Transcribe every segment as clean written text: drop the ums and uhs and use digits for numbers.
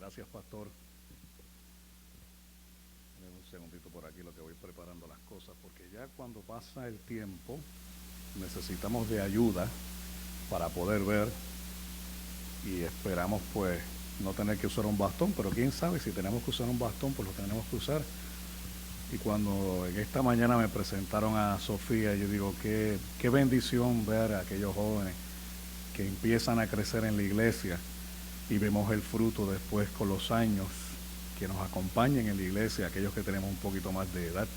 Gracias, pastor. Dame un segundito por aquí lo que voy preparando las cosas, porque ya cuando pasa el tiempo necesitamos de ayuda para poder ver y esperamos pues no tener que usar un bastón, pero quién sabe si tenemos que usar un bastón, pues lo tenemos que usar. Y cuando en esta mañana me presentaron a Sofía, yo digo, qué bendición ver a aquellos jóvenes que empiezan a crecer en la iglesia y vemos el fruto después con los años que nos acompañen en la iglesia, aquellos que tenemos un poquito más de edad.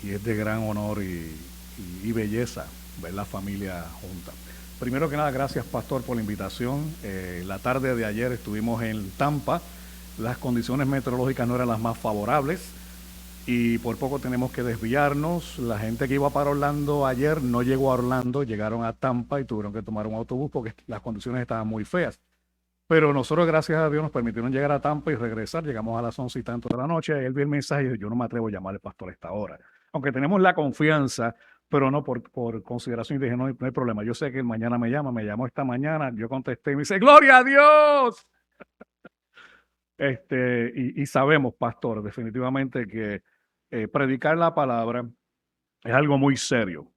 Y es de gran honor y belleza ver la familia junta. Primero que nada, gracias, pastor, por la invitación. La tarde de ayer estuvimos en Tampa. Las condiciones meteorológicas no eran las más favorables y por poco tenemos que desviarnos. La gente que iba para Orlando ayer no llegó a Orlando, llegaron a Tampa y tuvieron que tomar un autobús porque las condiciones estaban muy feas. Pero nosotros, gracias a Dios, nos permitieron llegar a Tampa y regresar. Llegamos a las 11 y tanto de la noche. Él vio el mensaje y dijo, yo no me atrevo a llamar al pastor a esta hora. Aunque tenemos la confianza, pero no por consideración. Y dije, no hay problema. Yo sé que él mañana me llamó esta mañana. Yo contesté y me dice, ¡Gloria a Dios! Y sabemos, pastor, definitivamente que predicar la palabra es algo muy serio.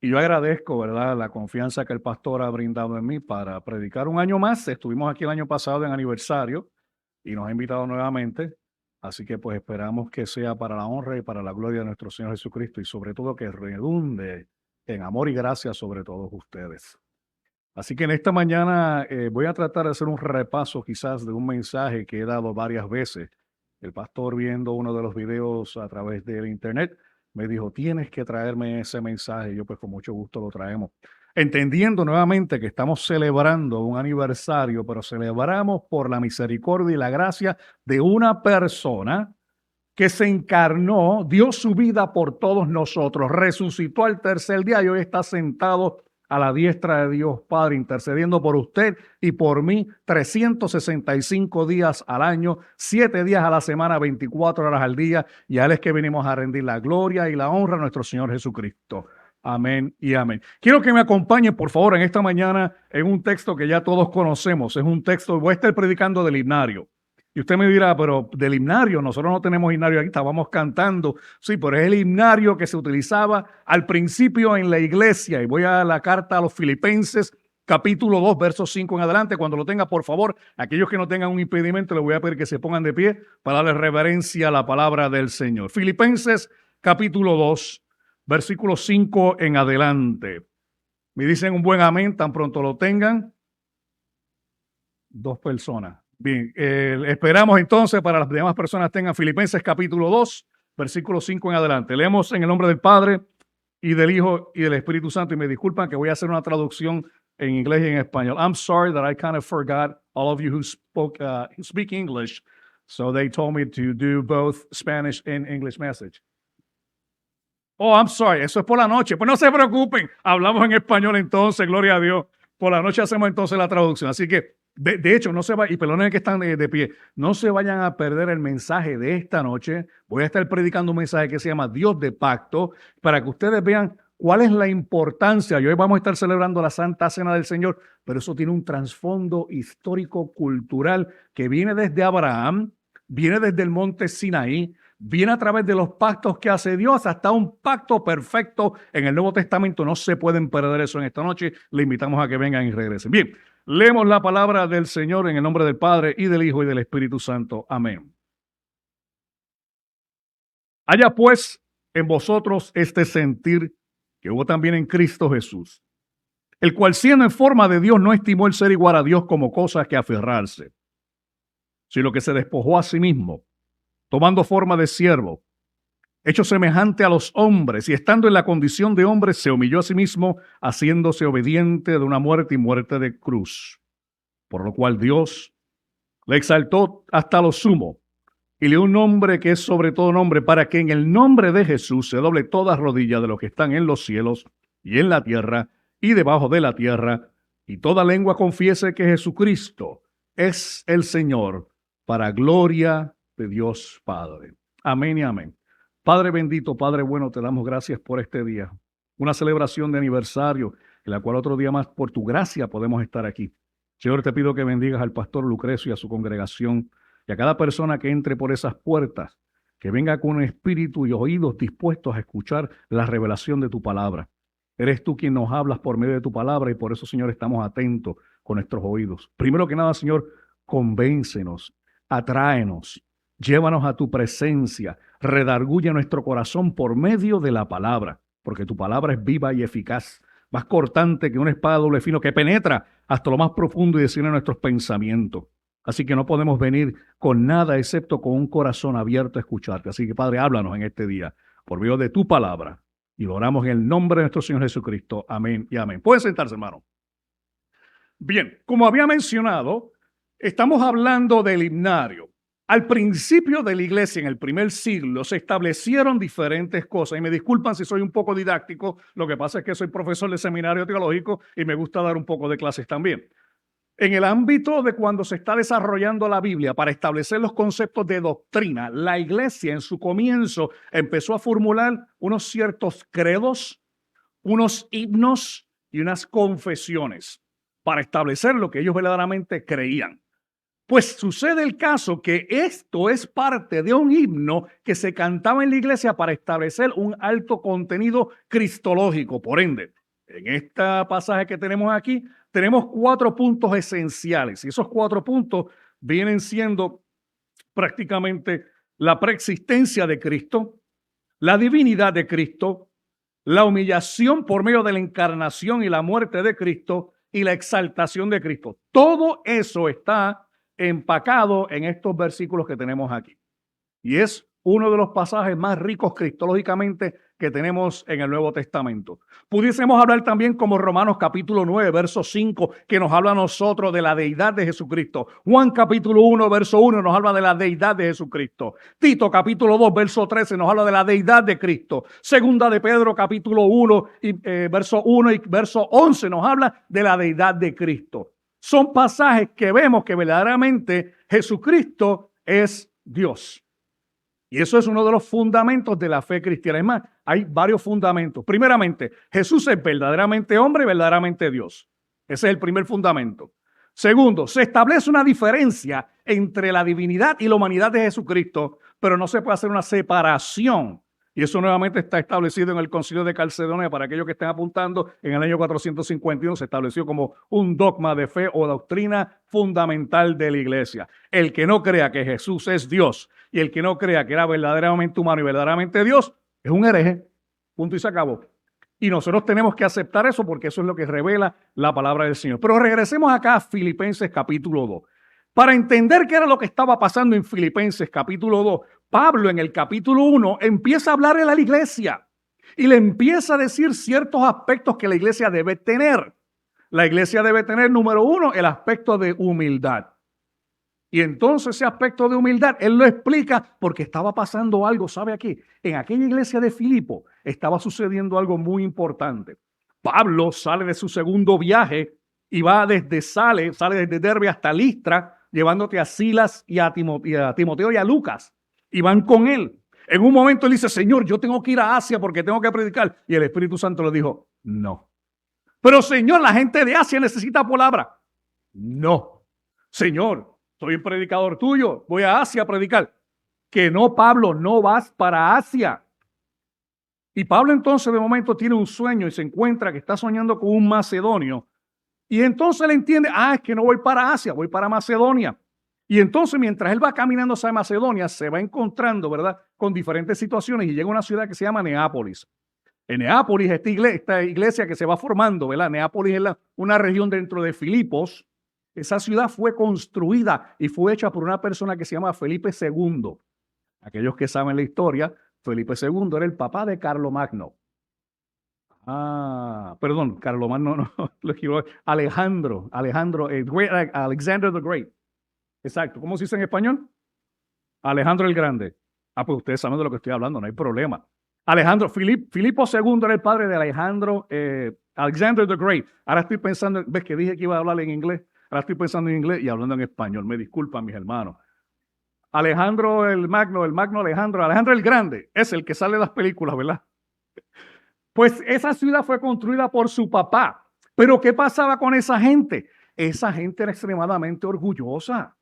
Y yo agradezco, ¿verdad?, la confianza que el pastor ha brindado en mí para predicar un año más. Estuvimos aquí el año pasado en aniversario y nos ha invitado nuevamente. Así que pues esperamos que sea para la honra y para la gloria de nuestro Señor Jesucristo y sobre todo que redunde en amor y gracia sobre todos ustedes. Así que en esta mañana voy a tratar de hacer un repaso quizás de un mensaje que he dado varias veces. El pastor, viendo uno de los videos a través del internet, me dijo, tienes que traerme ese mensaje. Yo pues con mucho gusto lo traemos. Entendiendo nuevamente que estamos celebrando un aniversario, pero celebramos por la misericordia y la gracia de una persona que se encarnó, dio su vida por todos nosotros, resucitó al tercer día y hoy está sentado a la diestra de Dios Padre, intercediendo por usted y por mí 365 días al año, 7 días a la semana, 24 horas al día, y a Él es que venimos a rendir la gloria y la honra a nuestro Señor Jesucristo. Amén y amén. Quiero que me acompañen, por favor, en esta mañana en un texto que ya todos conocemos. Es un texto, voy a estar predicando del himnario. Y usted me dirá, pero del himnario, nosotros no tenemos himnario aquí, estábamos cantando. Sí, pero es el himnario que se utilizaba al principio en la iglesia. Y voy a la carta a los Filipenses, capítulo 2, versos 5 en adelante. Cuando lo tenga, por favor, aquellos que no tengan un impedimento, les voy a pedir que se pongan de pie para darle reverencia a la palabra del Señor. Filipenses, capítulo 2, versículo 5 en adelante. Me dicen un buen amén, tan pronto lo tengan. 2 personas. Bien, esperamos entonces para las demás personas tengan Filipenses capítulo 2, versículo 5 en adelante. Leemos en el nombre del Padre y del Hijo y del Espíritu Santo. Y me disculpan que voy a hacer una traducción en inglés y en español. I'm sorry that I kind of forgot all of you who speak English. So they told me to do both Spanish and English message. Oh, I'm sorry, eso es por la noche. Pues no se preocupen, hablamos en español entonces, gloria a Dios. Por la noche hacemos entonces la traducción. Así que, de hecho, no se va, y perdonen que están de pie, no se vayan a perder el mensaje de esta noche. Voy a estar predicando un mensaje que se llama Dios de Pacto, para que ustedes vean cuál es la importancia. Y hoy vamos a estar celebrando la Santa Cena del Señor, pero eso tiene un trasfondo histórico-cultural que viene desde Abraham, viene desde el monte Sinaí, viene a través de los pactos que hace Dios hasta un pacto perfecto en el Nuevo Testamento. No se pueden perder eso en esta noche. Le invitamos a que vengan y regresen. Bien, leemos la palabra del Señor en el nombre del Padre y del Hijo y del Espíritu Santo. Amén. Haya pues en vosotros este sentir que hubo también en Cristo Jesús, el cual siendo en forma de Dios no estimó el ser igual a Dios como cosa que aferrarse, sino que se despojó a sí mismo, tomando forma de siervo, hecho semejante a los hombres, y estando en la condición de hombre, se humilló a sí mismo, haciéndose obediente de una muerte y muerte de cruz. Por lo cual Dios le exaltó hasta lo sumo, y le dio un nombre que es sobre todo nombre, para que en el nombre de Jesús se doble toda rodilla de los que están en los cielos y en la tierra y debajo de la tierra, y toda lengua confiese que Jesucristo es el Señor, para gloria de Dios Padre. Amén y amén. Padre bendito, Padre bueno, te damos gracias por este día, una celebración de aniversario, en la cual otro día más por tu gracia podemos estar aquí. Señor, te pido que bendigas al pastor Lucrecio y a su congregación y a cada persona que entre por esas puertas, que venga con un espíritu y oídos dispuestos a escuchar la revelación de tu palabra. Eres tú quien nos hablas por medio de tu palabra y por eso, Señor, estamos atentos con nuestros oídos. Primero que nada, Señor, convéncenos, atráenos, llévanos a tu presencia, redarguye nuestro corazón por medio de la palabra, porque tu palabra es viva y eficaz, más cortante que una espada de doble filo que penetra hasta lo más profundo y discierne nuestros pensamientos. Así que no podemos venir con nada excepto con un corazón abierto a escucharte. Así que, Padre, háblanos en este día por medio de tu palabra. Y lo oramos en el nombre de nuestro Señor Jesucristo. Amén y amén. Pueden sentarse, hermano. Bien, como había mencionado, estamos hablando del himnario. Al principio de la iglesia, en el primer siglo, se establecieron diferentes cosas. Y me disculpan si soy un poco didáctico, lo que pasa es que soy profesor de seminario teológico y me gusta dar un poco de clases también. En el ámbito de cuando se está desarrollando la Biblia para establecer los conceptos de doctrina, la iglesia en su comienzo empezó a formular unos ciertos credos, unos himnos y unas confesiones para establecer lo que ellos verdaderamente creían. Pues sucede el caso que esto es parte de un himno que se cantaba en la iglesia para establecer un alto contenido cristológico. Por ende, en este pasaje que tenemos aquí, tenemos 4 puntos esenciales. Y esos 4 puntos vienen siendo prácticamente la preexistencia de Cristo, la divinidad de Cristo, la humillación por medio de la encarnación y la muerte de Cristo y la exaltación de Cristo. Todo eso está empacado en estos versículos que tenemos aquí. Y es uno de los pasajes más ricos cristológicamente que tenemos en el Nuevo Testamento. Pudiésemos hablar también como Romanos capítulo 9, verso 5, que nos habla a nosotros de la deidad de Jesucristo. Juan capítulo 1, verso 1 nos habla de la deidad de Jesucristo. Tito capítulo 2, verso 13 nos habla de la deidad de Cristo. Segunda de Pedro capítulo 1, verso 1 y verso 11 nos habla de la deidad de Cristo. Son pasajes que vemos que verdaderamente Jesucristo es Dios. Y eso es uno de los fundamentos de la fe cristiana. Es más, hay varios fundamentos. Primeramente, Jesús es verdaderamente hombre y verdaderamente Dios. Ese es el primer fundamento. Segundo, se establece una diferencia entre la divinidad y la humanidad de Jesucristo, pero no se puede hacer una separación. Y eso nuevamente está establecido en el Concilio de Calcedonia. Para aquellos que estén apuntando, en el año 451 se estableció como un dogma de fe o doctrina fundamental de la iglesia. El que no crea que Jesús es Dios y el que no crea que era verdaderamente humano y verdaderamente Dios es un hereje. Punto y se acabó. Y nosotros tenemos que aceptar eso porque eso es lo que revela la palabra del Señor. Pero regresemos acá a Filipenses capítulo 2. Para entender qué era lo que estaba pasando en Filipenses capítulo 2, Pablo en el capítulo 1 empieza a hablarle a la iglesia y le empieza a decir ciertos aspectos que la iglesia debe tener. La iglesia debe tener, número 1, el aspecto de humildad. Y entonces ese aspecto de humildad, él lo explica porque estaba pasando algo, ¿sabe aquí? En aquella iglesia de Filipo estaba sucediendo algo muy importante. Pablo sale de su segundo viaje y sale desde Derbe hasta Listra, llevándote a Silas y a Timoteo y a Lucas. Y van con él. En un momento él dice, Señor, yo tengo que ir a Asia porque tengo que predicar. Y el Espíritu Santo le dijo, no. Pero Señor, la gente de Asia necesita palabra. No. Señor, soy un predicador tuyo, voy a Asia a predicar. Que no, Pablo, no vas para Asia. Y Pablo entonces de momento tiene un sueño y se encuentra que está soñando con un macedonio. Y entonces él entiende, es que no voy para Asia, voy para Macedonia. Y entonces mientras él va caminando hacia Macedonia, se va encontrando, ¿verdad?, con diferentes situaciones y llega a una ciudad que se llama Neápolis. En Neápolis, esta iglesia que se va formando, ¿verdad? Neápolis es una región dentro de Filipos. Esa ciudad fue construida y fue hecha por una persona que se llama Felipe II. Aquellos que saben la historia, Felipe II era el papá de Carlomagno. Perdón, Carlomagno no, lo equivoqué. Alexander the Great. Exacto. ¿Cómo se dice en español? Alejandro el Grande. Pues ustedes saben de lo que estoy hablando, no hay problema. Filipo II era el padre de Alexander the Great. Ahora estoy pensando, ves que dije que iba a hablar en inglés. Ahora estoy pensando en inglés y hablando en español. Me disculpan, mis hermanos. Alejandro Alejandro el Grande, es el que sale en las películas, ¿verdad? Pues esa ciudad fue construida por su papá. Pero ¿qué pasaba con esa gente? esa gente era extremadamente orgullosa.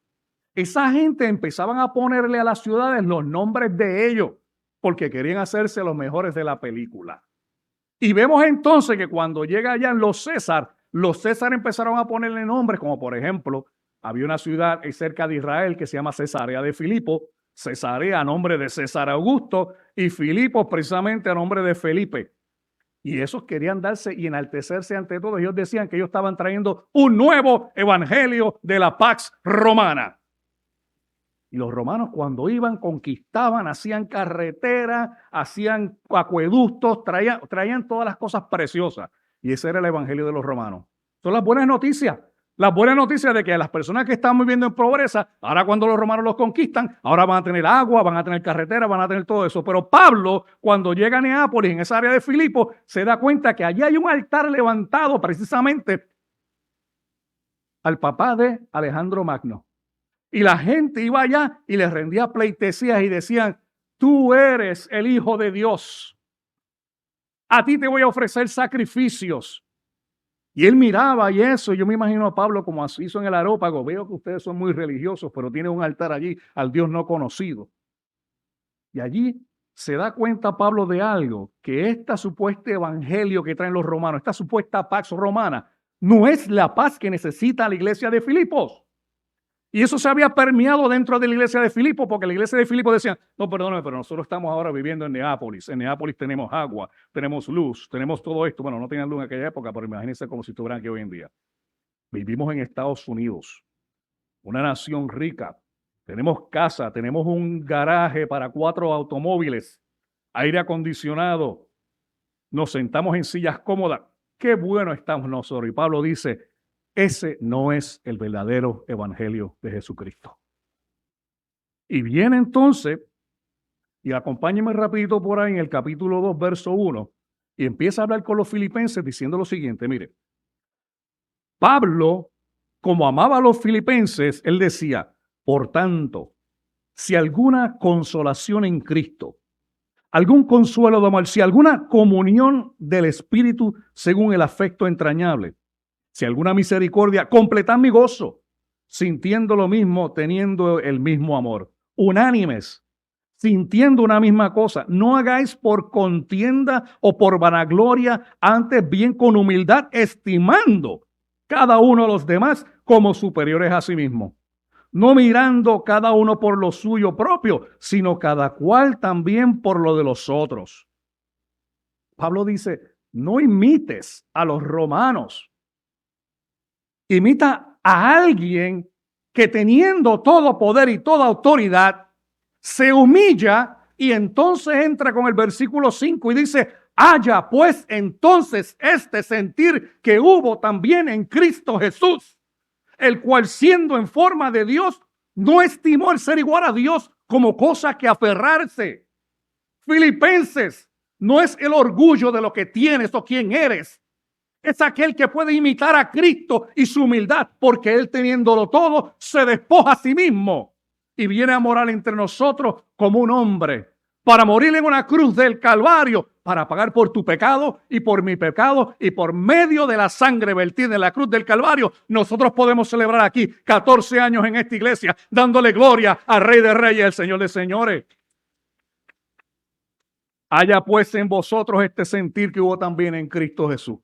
Esa gente empezaban a ponerle a las ciudades los nombres de ellos porque querían hacerse los mejores de la película. Y vemos entonces que cuando llega allá los César empezaron a ponerle nombres, como por ejemplo, había una ciudad cerca de Israel que se llama Cesarea de Filipo, Cesarea a nombre de César Augusto y Filipos precisamente a nombre de Felipe. Y esos querían darse y enaltecerse ante todos. Ellos decían que ellos estaban trayendo un nuevo evangelio de la Pax Romana. Y los romanos cuando iban, conquistaban, hacían carreteras, hacían acueductos, traían todas las cosas preciosas. Y ese era el evangelio de los romanos. Son las buenas noticias. Las buenas noticias de que las personas que están viviendo en pobreza, ahora cuando los romanos los conquistan, ahora van a tener agua, van a tener carreteras, van a tener todo eso. Pero Pablo, cuando llega a Neápolis, en esa área de Filipo, se da cuenta que allí hay un altar levantado precisamente al papá de Alejandro Magno. Y la gente iba allá y les rendía pleitesías y decían, tú eres el Hijo de Dios. A ti te voy a ofrecer sacrificios. Y él miraba y eso, yo me imagino a Pablo como así hizo en el Areópago. Veo que ustedes son muy religiosos, pero tienen un altar allí al Dios no conocido. Y allí se da cuenta Pablo de algo, que esta supuesta evangelio que traen los romanos, esta supuesta pax romana, no es la paz que necesita la iglesia de Filipos. Y eso se había permeado dentro de la iglesia de Filipo, porque la iglesia de Filipo decía, no, perdóname, pero nosotros estamos ahora viviendo en Neápolis. En Neápolis tenemos agua, tenemos luz, tenemos todo esto. Bueno, no tenían luz en aquella época, pero imagínense como si estuvieran aquí hoy en día. Vivimos en Estados Unidos, una nación rica. Tenemos casa, tenemos un garaje para 4 automóviles, aire acondicionado. Nos sentamos en sillas cómodas. Qué bueno estamos nosotros. Y Pablo dice, ese no es el verdadero evangelio de Jesucristo. Y viene entonces, y acompáñenme rapidito por ahí en el capítulo 2, verso 1, y empieza a hablar con los filipenses diciendo lo siguiente, mire, Pablo, como amaba a los filipenses, él decía, por tanto, si alguna consolación en Cristo, algún consuelo de amor, si alguna comunión del Espíritu según el afecto entrañable, si alguna misericordia, completad mi gozo, sintiendo lo mismo, teniendo el mismo amor. Unánimes, sintiendo una misma cosa. No hagáis por contienda o por vanagloria, antes bien con humildad, estimando cada uno a los demás como superiores a sí mismo. No mirando cada uno por lo suyo propio, sino cada cual también por lo de los otros. Pablo dice, no imites a los romanos. Imita a alguien que teniendo todo poder y toda autoridad, se humilla y entonces entra con el versículo 5 y dice, haya pues entonces este sentir que hubo también en Cristo Jesús, el cual siendo en forma de Dios, no estimó el ser igual a Dios como cosa que aferrarse. Filipenses, no es el orgullo de lo que tienes o quién eres. Es aquel que puede imitar a Cristo y su humildad, porque él teniéndolo todo, se despoja a sí mismo y viene a morar entre nosotros como un hombre, para morir en una cruz del Calvario, para pagar por tu pecado y por mi pecado, y por medio de la sangre vertida en la cruz del Calvario, nosotros podemos celebrar aquí 14 años en esta iglesia, dándole gloria al Rey de Reyes, el Señor de Señores. Haya pues en vosotros este sentir que hubo también en Cristo Jesús.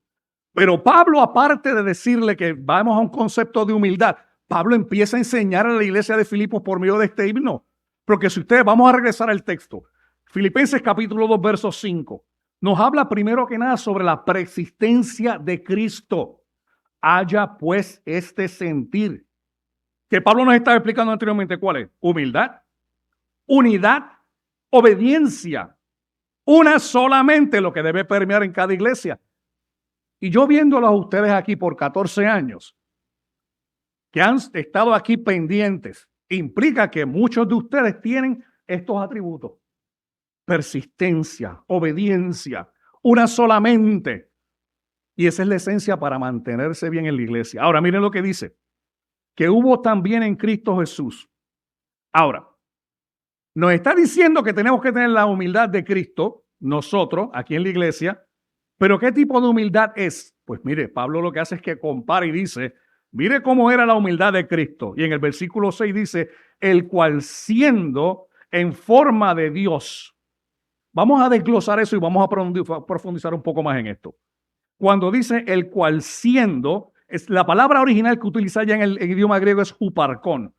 Pero Pablo, aparte de decirle que vamos a un concepto de humildad, Pablo empieza a enseñar a la iglesia de Filipos por medio de este himno. Porque si ustedes, vamos a regresar al texto. Filipenses capítulo 2, verso 5. Nos habla primero que nada sobre la preexistencia de Cristo. Haya pues este sentir. Que Pablo nos estaba explicando anteriormente, ¿cuál es? Humildad, unidad, obediencia. Una solamente lo que debe permear en cada iglesia. Y yo viéndolos a ustedes aquí por 14 años, que han estado aquí pendientes, implica que muchos de ustedes tienen estos atributos. Persistencia, obediencia, una solamente. Y esa es la esencia para mantenerse bien en la iglesia. Ahora, miren lo que dice, que hubo también en Cristo Jesús. Ahora, nos está diciendo que tenemos que tener la humildad de Cristo, nosotros, aquí en la iglesia. Pero ¿qué tipo de humildad es? Pues mire, Pablo lo que hace es que compara y dice, Mire cómo era la humildad de Cristo. Y en el versículo 6 dice, el cual siendo en forma de Dios. Vamos a desglosar eso y vamos a profundizar un poco más en esto. Cuando dice el cual siendo, es la palabra original que utiliza ya en el idioma griego es huparkon.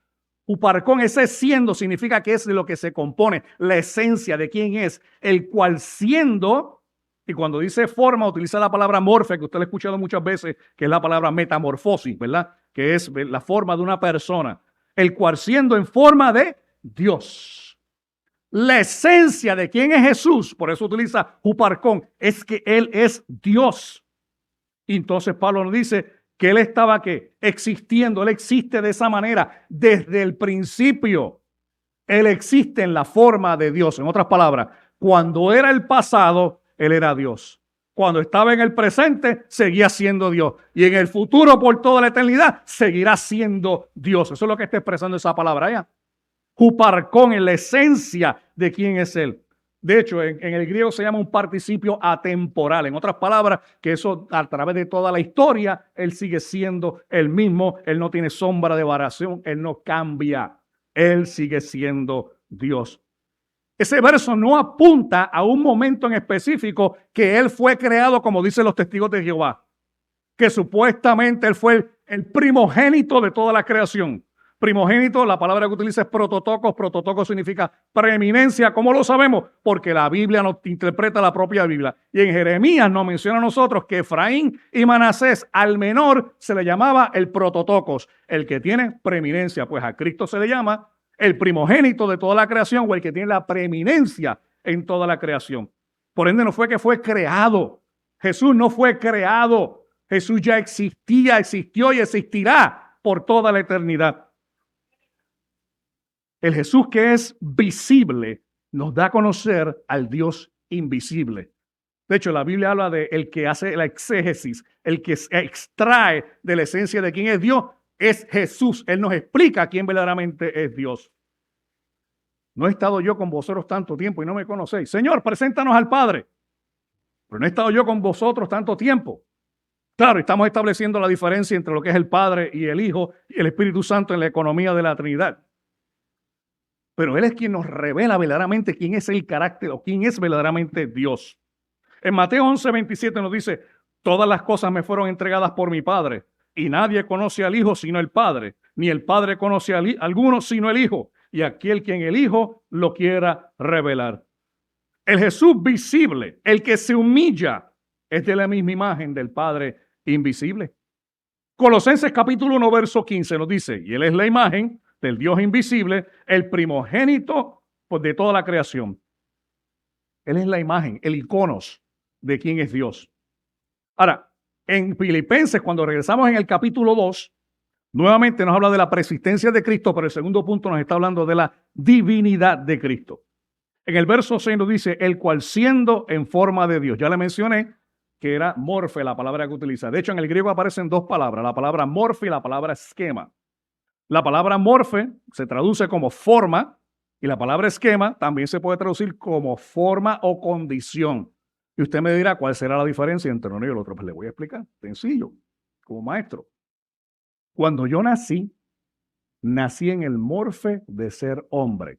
Huparkon, ese siendo significa que es de lo que se compone, la esencia de quién es, el cual siendo, y cuando dice forma utiliza la palabra morfe, que usted lo ha escuchado muchas veces, que es la palabra metamorfosis, ¿verdad? Que es la forma de una persona, el cual siendo en forma de Dios. La esencia de quién es Jesús, por eso utiliza huparkon, es que Él es Dios. Y entonces Pablo nos dice que Él estaba ¿qué? Existiendo, Él existe de esa manera desde el principio. Él existe en la forma de Dios. En otras palabras, cuando era el pasado, Él era Dios. Cuando estaba en el presente, seguía siendo Dios. Y en el futuro, por toda la eternidad, seguirá siendo Dios. Eso es lo que está expresando esa palabra allá. Huparkon, en la esencia de quién es Él. De hecho, en el griego se llama un participio atemporal. En otras palabras, que eso a través de toda la historia, Él sigue siendo el mismo. Él no tiene sombra de variación. Él no cambia. Él sigue siendo Dios. Ese verso no apunta a un momento en específico que Él fue creado, como dicen los testigos de Jehová, que supuestamente Él fue el primogénito de toda la creación. Primogénito, la palabra que utiliza es prototocos. Prototocos significa preeminencia. ¿Cómo lo sabemos? Porque la Biblia nos interpreta la propia Biblia. Y en Jeremías nos menciona a nosotros que Efraín y Manasés, al menor, se le llamaba el prototocos, el que tiene preeminencia. Pues a Cristo se le llama el primogénito de toda la creación o el que tiene la preeminencia en toda la creación. Por ende, no fue que fue creado. Jesús no fue creado. Jesús ya existía, existió y existirá por toda la eternidad. El Jesús que es visible nos da a conocer al Dios invisible. De hecho, la Biblia habla de el que hace la exégesis, el que extrae de la esencia de quién es Dios, es Jesús. Él nos explica quién verdaderamente es Dios. No he estado yo con vosotros tanto tiempo y no me conocéis. Señor, preséntanos al Padre. Pero no he estado yo con vosotros tanto tiempo. Claro, estamos estableciendo la diferencia entre lo que es el Padre y el Hijo y el Espíritu Santo en la economía de la Trinidad. Pero Él es quien nos revela verdaderamente quién es el carácter o quién es verdaderamente Dios. En Mateo 11:27 nos dice, todas las cosas me fueron entregadas por mi Padre y nadie conoce al Hijo sino el Padre, ni el Padre conoce a alguno sino el Hijo y aquel quien el Hijo lo quiera revelar. El Jesús visible, el que se humilla, es de la misma imagen del Padre invisible. Colosenses capítulo 1, verso 15 nos dice, y Él es la imagen del Dios invisible, el primogénito de toda la creación. Él es la imagen, el iconos de quién es Dios. Ahora, en Filipenses, cuando regresamos en el capítulo 2, nuevamente nos habla de la preexistencia de Cristo, pero el segundo punto nos está hablando de la divinidad de Cristo. En el verso 6 nos dice, el cual siendo en forma de Dios. Ya le mencioné que era morfe la palabra que utiliza. De hecho, en el griego aparecen dos palabras, la palabra morfe y la palabra esquema. La palabra morfe se traduce como forma y la palabra esquema también se puede traducir como forma o condición. Y usted me dirá cuál será la diferencia entre uno y el otro. Pues le voy a explicar, sencillo, como maestro. Cuando yo nací en el morfe de ser hombre.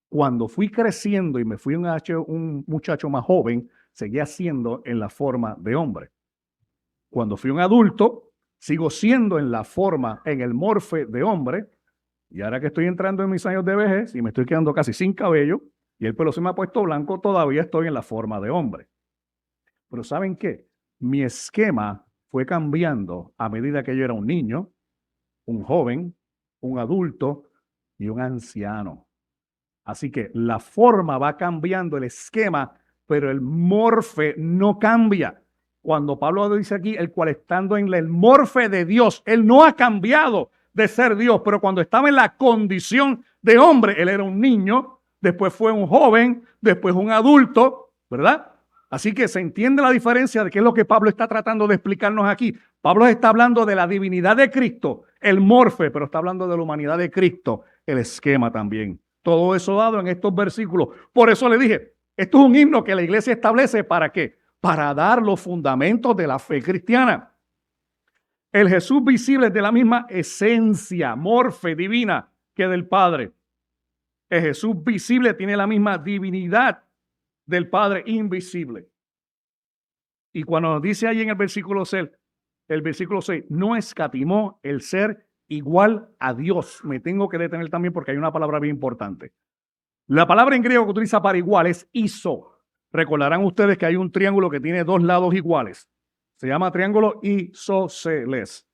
Cuando fui creciendo y me fui un muchacho más joven, seguía siendo en la forma de hombre. Cuando fui un adulto, sigo siendo en la forma, en el morfe de hombre. Y ahora que estoy entrando en mis años de vejez y me estoy quedando casi sin cabello y el pelo se me ha puesto blanco, todavía estoy en la forma de hombre. Pero ¿saben qué? Mi esquema fue cambiando a medida que yo era un niño, un joven, un adulto y un anciano. Así que la forma va cambiando, el esquema, pero el morfe no cambia. Cuando Pablo dice aquí, el cual estando en el morfe de Dios, él no ha cambiado de ser Dios, pero cuando estaba en la condición de hombre, él era un niño, después fue un joven, después un adulto, ¿verdad? Así que se entiende la diferencia de qué es lo que Pablo está tratando de explicarnos aquí. Pablo está hablando de la divinidad de Cristo, el morfe, pero está hablando de la humanidad de Cristo, el esquema también. Todo eso dado en estos versículos. Por eso le dije, esto es un himno que la iglesia establece, ¿para qué? Para dar los fundamentos de la fe cristiana. El Jesús visible es de la misma esencia, morfe, divina, que del Padre. El Jesús visible tiene la misma divinidad del Padre invisible. Y cuando nos dice ahí en el versículo 6, no escatimó el ser igual a Dios. Me tengo que detener también porque hay una palabra bien importante. La palabra en griego que utiliza para igual es iso. Recordarán ustedes que hay un triángulo que tiene dos lados iguales. Se llama triángulo isósceles.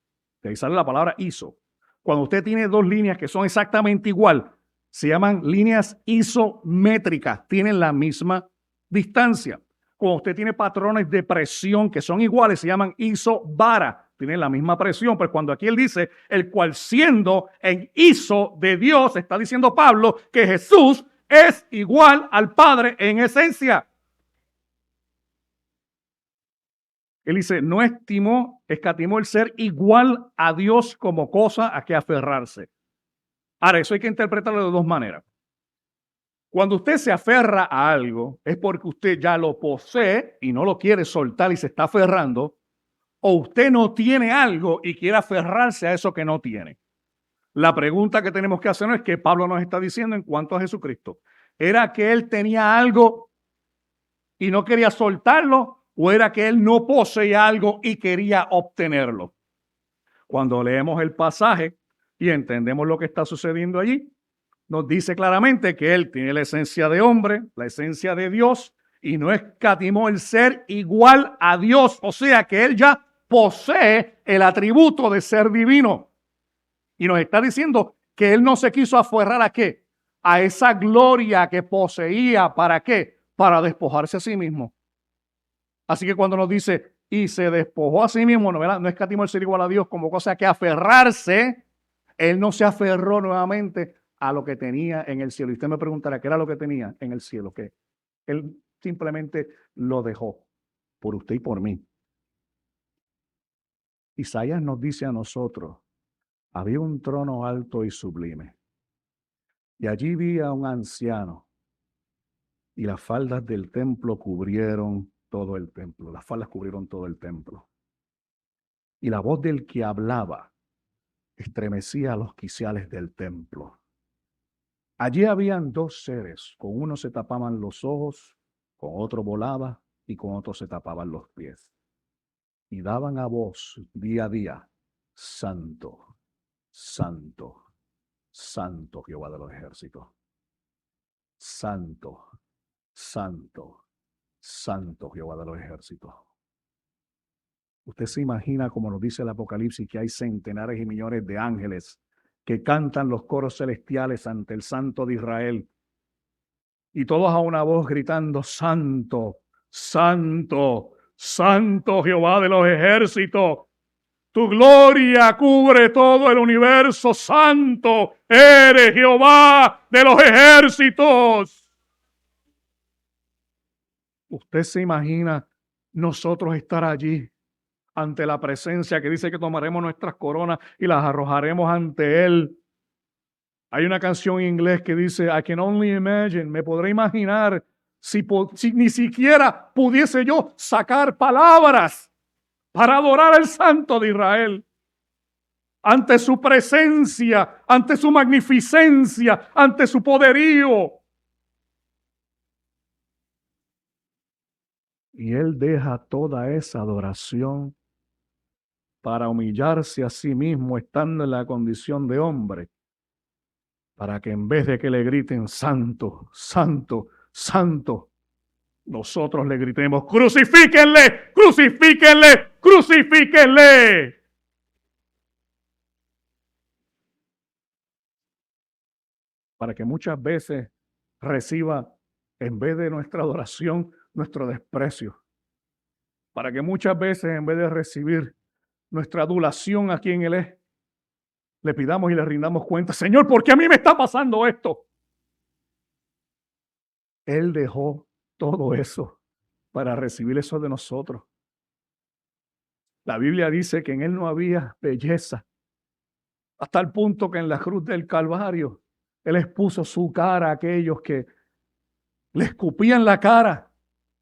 De ahí sale la palabra iso. Cuando usted tiene dos líneas que son exactamente igual, se llaman líneas isométricas. Tienen la misma distancia. Cuando usted tiene patrones de presión que son iguales, se llaman isobara. Tienen la misma presión. Pero cuando aquí él dice, el cual siendo en iso de Dios, está diciendo Pablo que Jesús es igual al Padre en esencia. Él dice, no escatimó el ser igual a Dios como cosa a que aferrarse. Ahora, eso hay que interpretarlo de dos maneras. Cuando usted se aferra a algo, es porque usted ya lo posee y no lo quiere soltar y se está aferrando, o usted no tiene algo y quiere aferrarse a eso que no tiene. La pregunta que tenemos que hacernos es que Pablo nos está diciendo en cuanto a Jesucristo. ¿Era que él tenía algo y no quería soltarlo? ¿O era que él no poseía algo y quería obtenerlo? Cuando leemos el pasaje y entendemos lo que está sucediendo allí, nos dice claramente que él tiene la esencia de hombre, la esencia de Dios, y no escatimó el ser igual a Dios. O sea que él ya posee el atributo de ser divino. Y nos está diciendo que él no se quiso aferrar ¿a qué? A esa gloria que poseía. ¿Para qué? Para despojarse a sí mismo. Así que cuando nos dice, y se despojó a sí mismo, no escatimó el ser igual a Dios como cosa que aferrarse, él no se aferró nuevamente a lo que tenía en el cielo. Y usted me preguntará, ¿qué era lo que tenía en el cielo? Que él simplemente lo dejó por usted y por mí. Isaías nos dice a nosotros, había un trono alto y sublime, y allí vi a un anciano, y las faldas del templo cubrieron todo el templo. Las faldas cubrieron todo el templo. Y la voz del que hablaba estremecía los quiciales del templo. Allí habían dos seres, con uno se tapaban los ojos, con otro volaba y con otro se tapaban los pies. Y daban a voz día a día, Santo, Santo, Santo Jehová de los ejércitos. Santo, Santo, Santo Jehová de los ejércitos. Usted se imagina, como nos dice el Apocalipsis, que hay centenares y millones de ángeles que cantan los coros celestiales ante el Santo de Israel. Y todos a una voz gritando, Santo, Santo, Santo Jehová de los ejércitos. Tu gloria cubre todo el universo. Santo eres Jehová de los ejércitos. Usted se imagina nosotros estar allí ante la presencia que dice que tomaremos nuestras coronas y las arrojaremos ante Él. Hay una canción en inglés que dice, I can only imagine, me podré imaginar si ni siquiera pudiese yo sacar palabras para adorar al Santo de Israel. Ante su presencia, ante su magnificencia, ante su poderío. Y Él deja toda esa adoración para humillarse a sí mismo, estando en la condición de hombre, para que en vez de que le griten santo, santo, santo, nosotros le gritemos crucifíquenle, crucifíquenle, crucifíquenle. Para que muchas veces reciba, en vez de nuestra adoración, nuestro desprecio. Para que muchas veces, en vez de recibir nuestra adulación a quien Él es, le pidamos y le rindamos cuenta, Señor, ¿por qué a mí me está pasando esto? Él dejó todo eso para recibir eso de nosotros. La Biblia dice que en Él no había belleza, hasta el punto que en la cruz del Calvario, Él expuso su cara a aquellos que le escupían la cara.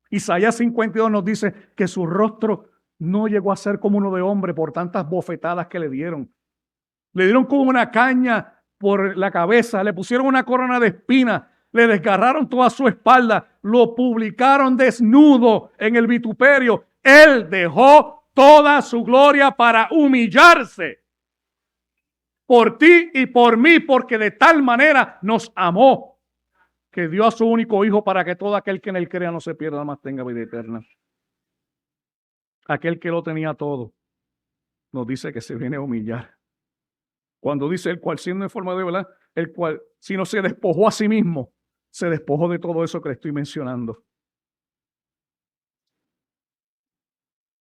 Isaías 52 nos dice que su rostro No llegó a ser como uno de hombre por tantas bofetadas que le dieron. Le dieron con una caña por la cabeza, le pusieron una corona de espinas, le desgarraron toda su espalda, lo publicaron desnudo en el vituperio. Él dejó toda su gloria para humillarse por ti y por mí, porque de tal manera nos amó, que dio a su único hijo para que todo aquel que en él crea no se pierda, más tenga vida eterna. Aquel que lo tenía todo, nos dice que se viene a humillar. Cuando dice el cual siendo en forma de, ¿verdad? El cual, si no se despojó a sí mismo, se despojó de todo eso que le estoy mencionando.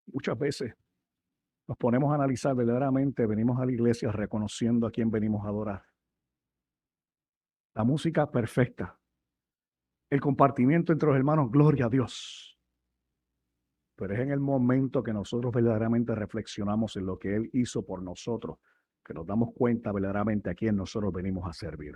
Muchas veces nos ponemos a analizar verdaderamente, venimos a la iglesia reconociendo a quién venimos a adorar. La música perfecta, el compartimiento entre los hermanos, gloria a Dios. Pero es en el momento que nosotros verdaderamente reflexionamos en lo que Él hizo por nosotros, que nos damos cuenta verdaderamente a quién nosotros venimos a servir.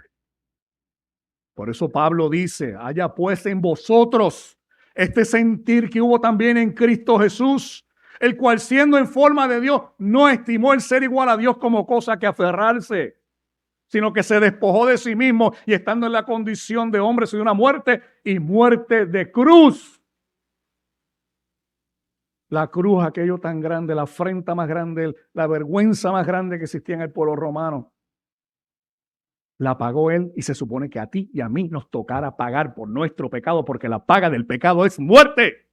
Por eso Pablo dice, haya pues en vosotros este sentir que hubo también en Cristo Jesús, el cual siendo en forma de Dios, no estimó el ser igual a Dios como cosa que aferrarse, sino que se despojó de sí mismo y estando en la condición de hombre, se dio una muerte y muerte de cruz. La cruz, aquello tan grande, la afrenta más grande, la vergüenza más grande que existía en el pueblo romano, la pagó Él y se supone que a ti y a mí nos tocará pagar por nuestro pecado, porque la paga del pecado es muerte.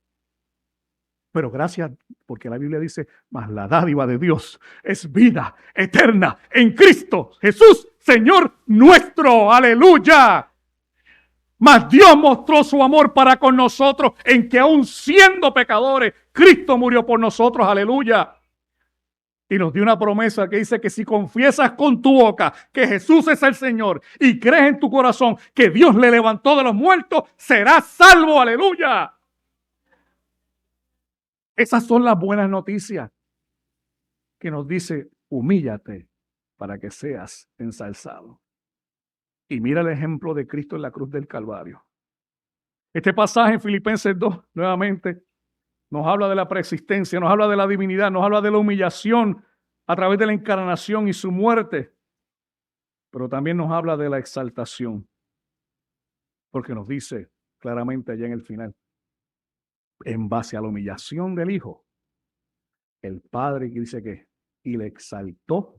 Pero gracias, porque la Biblia dice, mas la dádiva de Dios es vida eterna en Cristo Jesús, Señor nuestro. Aleluya. Mas Dios mostró su amor para con nosotros en que aun siendo pecadores, Cristo murió por nosotros. Aleluya. Y nos dio una promesa que dice que si confiesas con tu boca que Jesús es el Señor y crees en tu corazón que Dios le levantó de los muertos, serás salvo. Aleluya. Esas son las buenas noticias que nos dice, humíllate para que seas ensalzado. Y mira el ejemplo de Cristo en la cruz del Calvario. Este pasaje en Filipenses 2, nuevamente, nos habla de la preexistencia, nos habla de la divinidad, nos habla de la humillación a través de la encarnación y su muerte, pero también nos habla de la exaltación, porque nos dice claramente allá en el final, en base a la humillación del Hijo, el Padre dice que, y le exaltó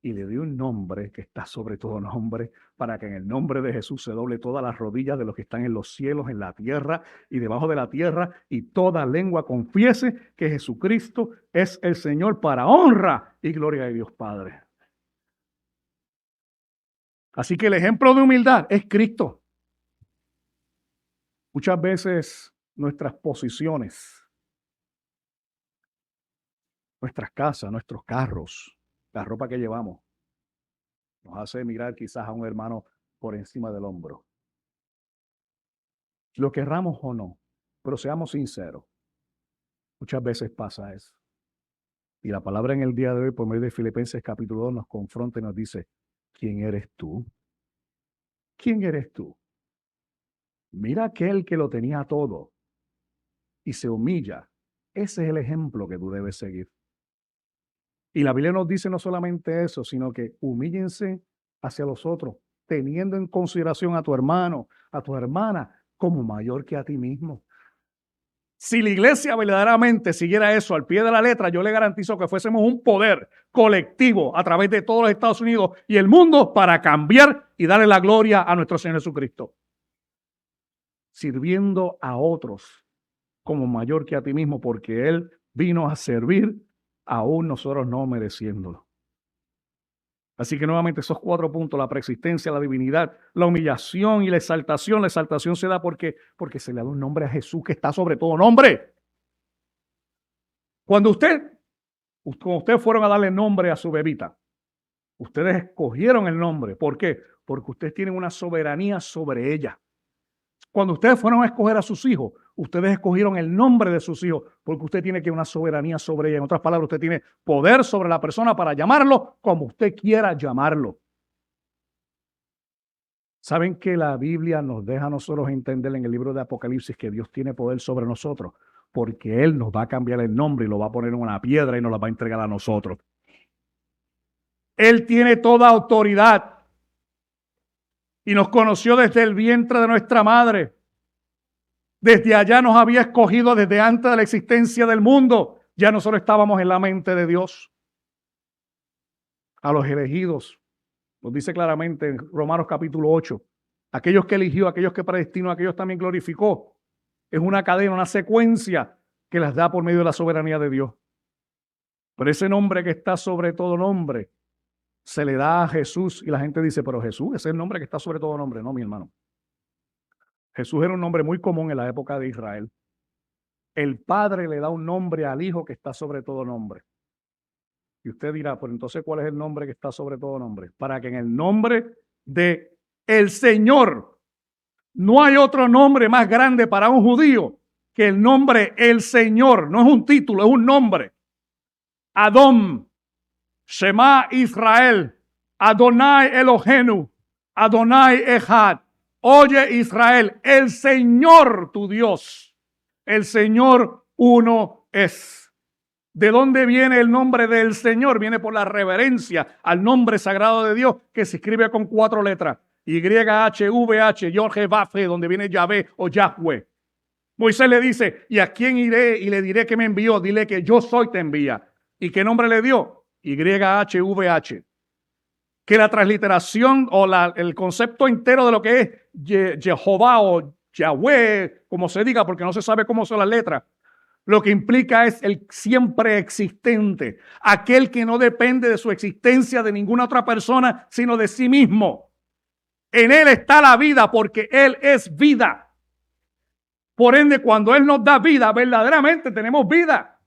y le dio un nombre que está sobre todo nombre, para que en el nombre de Jesús se doble todas las rodillas de los que están en los cielos, en la tierra y debajo de la tierra, y toda lengua confiese que Jesucristo es el Señor, para honra y gloria de Dios Padre. Así que el ejemplo de humildad es Cristo. Muchas veces nuestras posiciones, nuestras casas, nuestros carros, la ropa que llevamos, nos hace mirar quizás a un hermano por encima del hombro. Lo querramos o no, pero seamos sinceros. Muchas veces pasa eso. Y la palabra en el día de hoy, por medio de Filipenses capítulo 2, nos confronta y nos dice, ¿quién eres tú? ¿Quién eres tú? Mira aquel que lo tenía todo y se humilla. Ese es el ejemplo que tú debes seguir. Y la Biblia nos dice no solamente eso, sino que humíllense hacia los otros, teniendo en consideración a tu hermano, a tu hermana, como mayor que a ti mismo. Si la iglesia verdaderamente siguiera eso al pie de la letra, yo le garantizo que fuésemos un poder colectivo a través de todos los Estados Unidos y el mundo para cambiar y darle la gloria a nuestro Señor Jesucristo. Sirviendo a otros como mayor que a ti mismo, porque Él vino a servir, aún nosotros no mereciéndolo. Así que nuevamente esos 4 puntos, la preexistencia, la divinidad, la humillación y la exaltación. La exaltación se da porque se le da un nombre a Jesús que está sobre todo nombre. Cuando ustedes fueron a darle nombre a su bebita, ustedes escogieron el nombre. ¿Por qué? Porque ustedes tienen una soberanía sobre ella. Cuando ustedes fueron a escoger a sus hijos, ustedes escogieron el nombre de sus hijos, porque usted tiene que una soberanía sobre ella. En otras palabras, usted tiene poder sobre la persona para llamarlo como usted quiera llamarlo. ¿Saben que la Biblia nos deja a nosotros entender en el libro de Apocalipsis que Dios tiene poder sobre nosotros? porque Él nos va a cambiar el nombre y lo va a poner en una piedra y nos la va a entregar a nosotros. Él tiene toda autoridad y nos conoció desde el vientre de nuestra madre. Desde allá nos había escogido desde antes de la existencia del mundo. Ya nosotros estábamos en la mente de Dios. A los elegidos, nos dice claramente en Romanos capítulo 8, aquellos que eligió, aquellos que predestinó, aquellos también glorificó. Es una cadena, una secuencia que las da por medio de la soberanía de Dios. Pero ese nombre que está sobre todo nombre, se le da a Jesús y la gente dice, pero Jesús, ese es el nombre que está sobre todo nombre. No, mi hermano. Jesús era un nombre muy común en la época de Israel. El Padre le da un nombre al Hijo que está sobre todo nombre. Y usted dirá, pues entonces, ¿cuál es el nombre que está sobre todo nombre? Para que en el nombre de el Señor, no hay otro nombre más grande para un judío que el nombre el Señor. No es un título, es un nombre. Adón, Shema Israel, Adonai Elohenu, Adonai Echad. Oye Israel, el Señor tu Dios, el Señor uno es. ¿De dónde viene el nombre del Señor? Viene por la reverencia al nombre sagrado de Dios, que se escribe con 4 letras. YHVH, Yod-Heh-Vav-Heh, donde viene Yahvé o Yahweh. Moisés le dice, ¿y a quién iré? Y le diré que me envió. Dile que yo soy te envía. ¿Y qué nombre le dio? YHVH. Que la transliteración o el concepto entero de lo que es Jehová o Yahweh, como se diga, porque no se sabe cómo son las letras, lo que implica es el siempre existente, aquel que no depende de su existencia de ninguna otra persona, sino de sí mismo. En Él está la vida porque Él es vida. Por ende, cuando Él nos da vida, verdaderamente tenemos vida.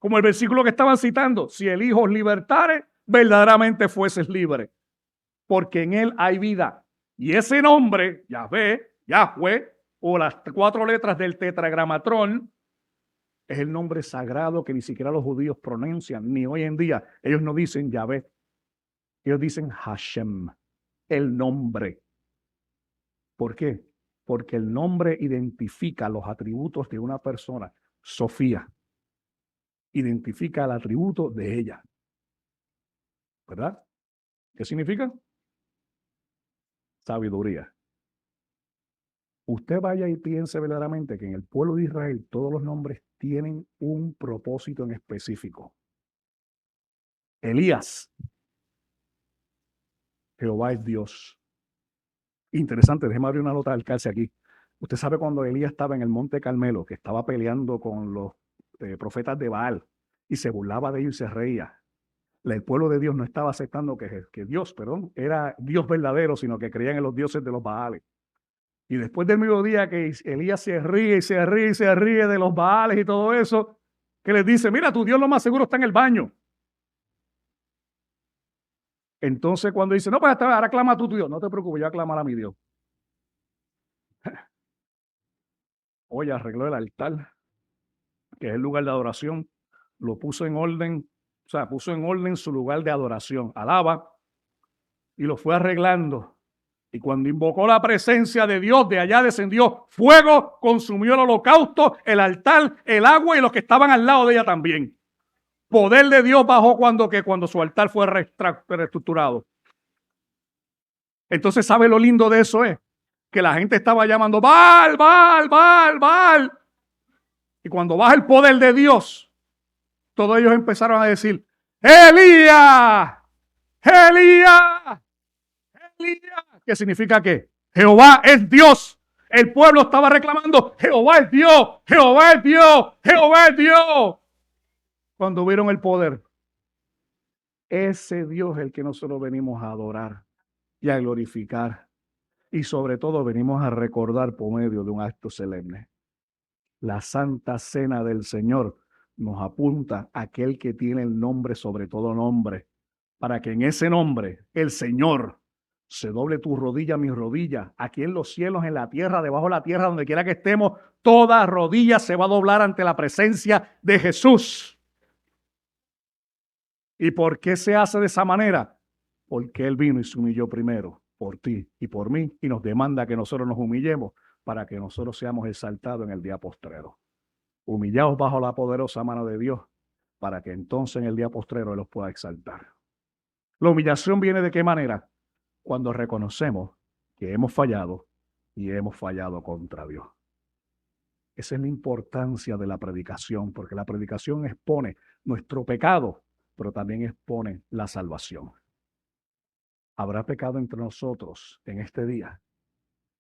Como el versículo que estaban citando, si el Hijo os libertare, verdaderamente fueses libre. Porque en Él hay vida. Y ese nombre, Yahweh, o las 4 letras del tetragramatrón, es el nombre sagrado que ni siquiera los judíos pronuncian, ni hoy en día. Ellos no dicen Yahvé, ellos dicen Hashem, el nombre. ¿Por qué? Porque el nombre identifica los atributos de una persona. Sofía identifica el atributo de ella. ¿Verdad? ¿Qué significa? Sabiduría. Usted vaya y piense verdaderamente que en el pueblo de Israel todos los nombres tienen un propósito en específico. Elías, Jehová es Dios. Interesante, déjeme abrir una nota de alcance aquí. Usted sabe cuando Elías estaba en el monte Carmelo, que estaba peleando con los profetas de Baal y se burlaba de ellos y se reía. El pueblo de Dios no estaba aceptando que Dios, era Dios verdadero, sino que creían en los dioses de los Baales. Y después del mediodía que Elías se ríe y se ríe y se ríe de los Baales y todo eso, que les dice, mira, tu Dios lo más seguro está en el baño. Entonces cuando dice, no, pues ahora clama a tu Dios, no te preocupes, yo voy a clamar a mi Dios. Oye, arregló el altar, que es el lugar de adoración, lo puso en orden, o sea, puso en orden su lugar de adoración, alaba, y lo fue arreglando. Y cuando invocó la presencia de Dios, de allá descendió fuego, consumió el holocausto, el altar, el agua y los que estaban al lado de ella también. Poder de Dios bajó cuando su altar fue reestructurado. Entonces, ¿sabe lo lindo de eso es? Que la gente estaba llamando Baal, Baal, Baal, Baal. Y cuando baja el poder de Dios, todos ellos empezaron a decir, Elías, Elías, Elías. ¿Qué significa qué? Jehová es Dios. El pueblo estaba reclamando, Jehová es Dios, Jehová es Dios, Jehová es Dios. Cuando vieron el poder, ese Dios es el que nosotros venimos a adorar y a glorificar. Y sobre todo venimos a recordar por medio de un acto solemne. La Santa Cena del Señor nos apunta a aquel que tiene el nombre sobre todo nombre, para que en ese nombre, el Señor, se doble tu rodilla, mi rodilla, aquí en los cielos, en la tierra, debajo de la tierra, donde quiera que estemos, toda rodilla se va a doblar ante la presencia de Jesús. ¿Y por qué se hace de esa manera? Porque Él vino y se humilló primero por ti y por mí y nos demanda que nosotros nos humillemos para que nosotros seamos exaltados en el día postrero. Humillaos bajo la poderosa mano de Dios, para que entonces en el día postrero Él los pueda exaltar. La humillación viene ¿de qué manera? Cuando reconocemos que hemos fallado y hemos fallado contra Dios. Esa es la importancia de la predicación, porque la predicación expone nuestro pecado, pero también expone la salvación. ¿Habrá pecado entre nosotros en este día?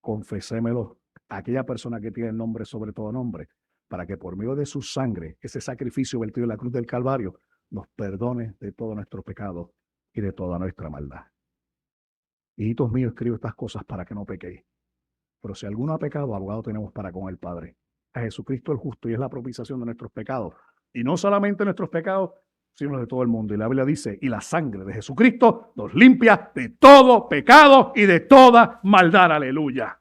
Confesémelo a aquella persona que tiene el nombre sobre todo nombre, para que por medio de su sangre, ese sacrificio vertido en la cruz del Calvario, nos perdone de todo nuestro pecado y de toda nuestra maldad. Hijitos míos, escribo estas cosas para que no pequéis. Pero si alguno ha pecado, abogado tenemos para con el Padre, a Jesucristo el justo, y es la propiciación de nuestros pecados. Y no solamente nuestros pecados, sino los de todo el mundo. Y la Biblia dice, y la sangre de Jesucristo nos limpia de todo pecado y de toda maldad. Aleluya.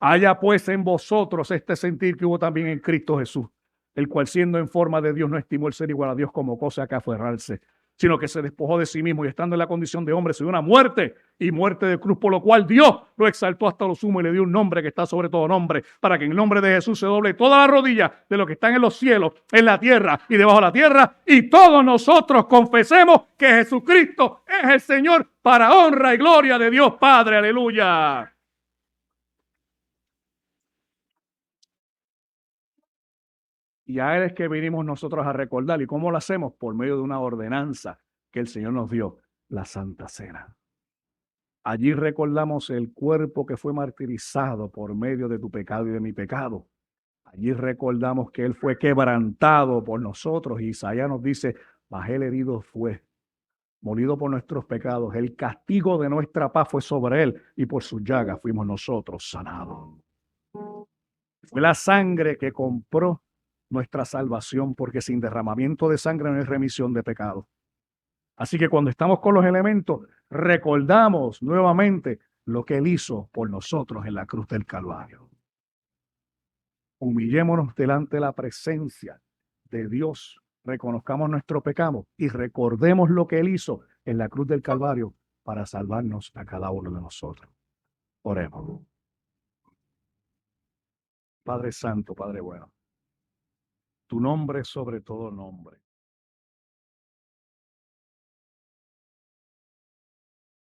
Haya pues en vosotros este sentir que hubo también en Cristo Jesús, el cual siendo en forma de Dios no estimó el ser igual a Dios como cosa que aferrarse, sino que se despojó de sí mismo y estando en la condición de hombre se dio una muerte y muerte de cruz, por lo cual Dios lo exaltó hasta lo sumo y le dio un nombre que está sobre todo nombre, para que en el nombre de Jesús se doble toda la rodilla de los que están en los cielos, en la tierra y debajo de la tierra, y todos nosotros confesemos que Jesucristo es el Señor, para honra y gloria de Dios Padre. Aleluya. Y a Él es que vinimos nosotros a recordar. ¿Y cómo lo hacemos? Por medio de una ordenanza que el Señor nos dio, la Santa Cena. Allí recordamos el cuerpo que fue martirizado por medio de tu pecado y de mi pecado. Allí recordamos que Él fue quebrantado por nosotros. Y Isaías nos dice, mas Él herido fue, molido por nuestros pecados. El castigo de nuestra paz fue sobre Él y por su llaga fuimos nosotros sanados. Fue la sangre que compró nuestra salvación, porque sin derramamiento de sangre no hay remisión de pecado. Así que cuando estamos con los elementos, recordamos nuevamente lo que Él hizo por nosotros en la cruz del Calvario. Humillémonos delante de la presencia de Dios, reconozcamos nuestro pecado y recordemos lo que Él hizo en la cruz del Calvario para salvarnos a cada uno de nosotros. Oremos. Padre Santo, Padre bueno, tu nombre es sobre todo nombre.